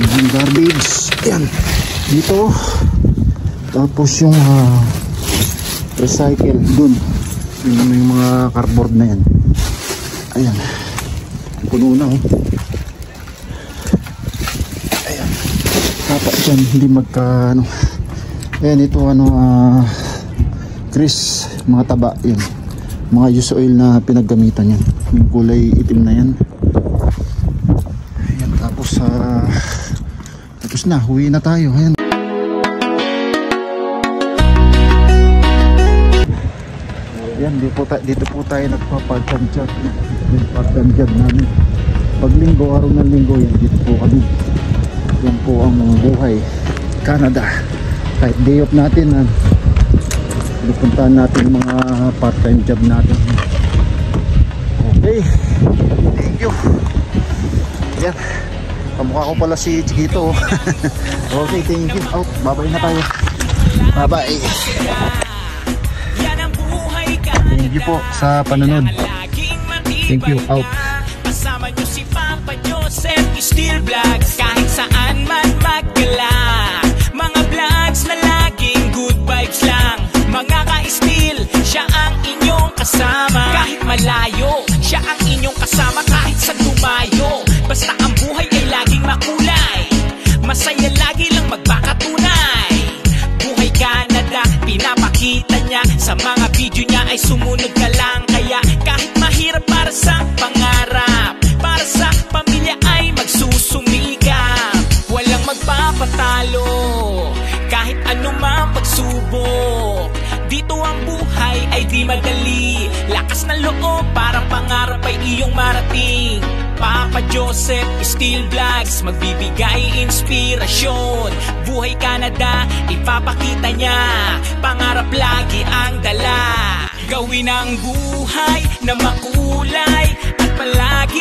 yung garbage. Ayan. Dito. Tapos yung recycle dun. Yung mga cardboard na yan. Ayan. Puno na oh. Ayan. Dapat dyan hindi magka ano. Ayan ito Chris, mga taba yun. Mga use oil na pinaggamitan yan. Yung kulay itim na yan. Ayan, tapos na, huwi na tayo. Ayan. Ayan, dito po tayo nagpa-part-time job. Yung part-time job namin. Pag linggo, araw ng linggo, yan dito po kami. Yan po ang buhay Canada. Kahit day off natin, pupuntahan natin mga part-time job natin. Okay, thank you. Yan, kamukha ko pala si Chiquito. Okay, thank you. Out, babay na tayo. Bye-bye. Thank you po sa panonood. Thank you. Out. Kasama nyo si Papa Joseph Steel Vlogs. Kahit saan man magkala, mga vlogs na laging good vibes lang. Mga ka-steel, siya ang inyong kasama. Kahit malayo, siya ang inyong kasama. Kahit sa dumayo, basta ang buhay ay laging makulay. Masaya lagi lang magpakatunay. Buhay Canada, pinapakita niya. Sa mga video niya ay sumunod ka lang. Kaya kahit mahirap para sa pangarap, para sa pamilya ay magsusumikap. Walang magpapatalo, kahit anumang pagsubok. Dito ang buhay ay di madali. Lakas ng loob, parang pangarap ay iyong marating. Papa Joseph Steel Vlogs, magbibigay inspirasyon. Buhay Canada, ipapakita niya. Pangarap lagi ang dala. Gawin ang buhay na makulay at palagi